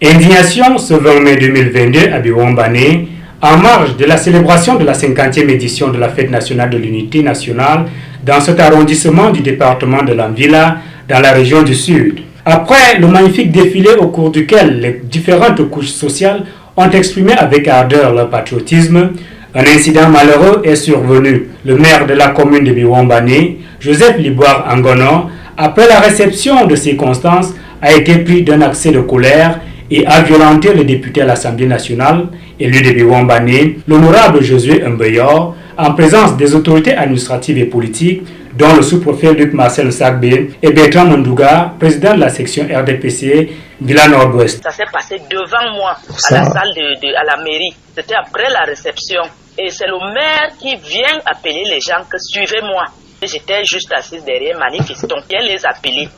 Indignation ce 20 mai 2022 à Biwambane, en marge de la célébration de la 50e édition de la Fête nationale de l'unité nationale dans cet arrondissement du département de l'Anvila, dans la région du Sud. Après le magnifique défilé au cours duquel les différentes couches sociales ont exprimé avec ardeur leur patriotisme, un incident malheureux est survenu. Le maire de la commune de Biwambane, Joseph Liboire Angono, après la réception de circonstances, a été pris d'un accès de colère et a violenté le député à l'Assemblée nationale, élu de Biwambane, l'honorable Josué Mbeyor, en présence des autorités administratives et politiques, dont le sous-préfet Luc Marcel Sagbe et Bertrand Mondouga, président de la section RDPC Villa Nord-Ouest. Ça s'est passé devant moi, à la salle à la mairie. C'était après la réception. Et c'est le maire qui vient appeler les gens que suivez-moi. J'étais juste assise derrière, manifestons. Il les appelés.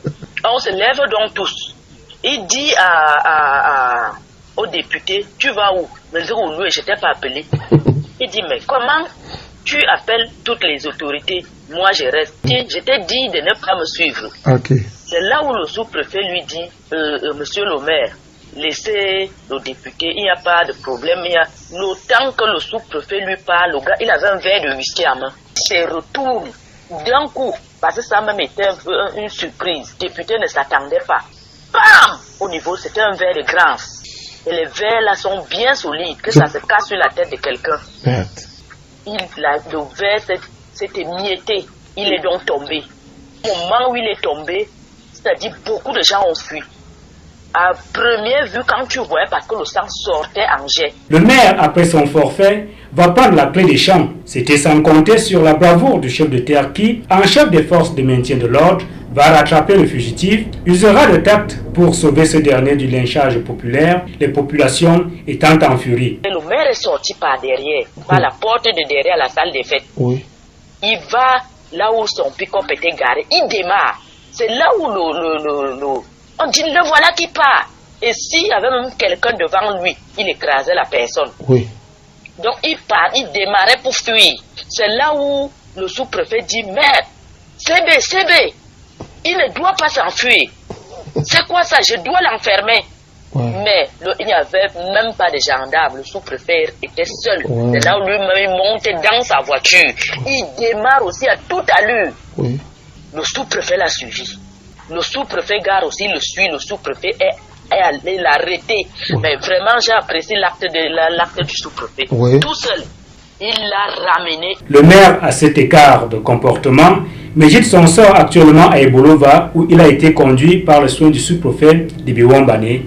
On se lève donc tous. Il dit au député, tu vas où? Je dis, où nous, je n'étais pas appelé. Il dit, mais comment tu appelles toutes les autorités? Moi, je reste. Je t'ai dit de ne pas me suivre. Okay. C'est là où le sous-préfet lui dit, monsieur le maire, laissez le député, il n'y a pas de problème. Le temps que le sous-préfet lui parle, le gars, il avait un verre de whisky à main. Il se retourne d'un coup, parce que ça même était une surprise. Le député ne s'attendait pas. Bam! Au niveau, c'était un verre de Grance. Et les verres là sont bien solides, que ça se casse sur la tête de quelqu'un. Le verre s'est émietté. Il est donc tombé. Au moment où il est tombé, c'est-à-dire beaucoup de gens ont fui. À première vue, quand tu voyais, parce que le sang sortait en jet. Le maire, après son forfait, va prendre la clé des champs. C'était sans compter sur la bravoure du chef de terre qui, en chef des forces de maintien de l'ordre, va rattraper le fugitif, usera de tact pour sauver ce dernier du lynchage populaire, les populations étant en furie. Et le maire est sorti par derrière, par la porte de derrière la salle des fêtes. Oui. Il va là où son pick-up était garé. Il démarre. C'est là où on dit, le voilà qui part. Et s'il y avait même quelqu'un devant lui, il écrasait la personne. Oui. Donc il part, il démarrait pour fuir. C'est là où le sous-préfet dit, merde, CB, il ne doit pas s'enfuir. C'est quoi ça? Je dois l'enfermer. Ouais. Mais il n'y avait même pas de gendarme. Le sous-préfet était seul. Ouais. C'est là où lui-même il montait dans sa voiture. Il démarre aussi à toute allure. Oui. Le sous-préfet l'a suivi. Le sous-préfet gare aussi le suit. Le sous-préfet est allé l'arrêter. Ouais. Mais vraiment, j'ai apprécié l'acte du sous-préfet. Ouais. Tout seul. Il l'a ramené. Le maire a cet écart de comportement, mérite son sort actuellement à Ebolova où il a été conduit par le soin du sous-préfet de Biwambane.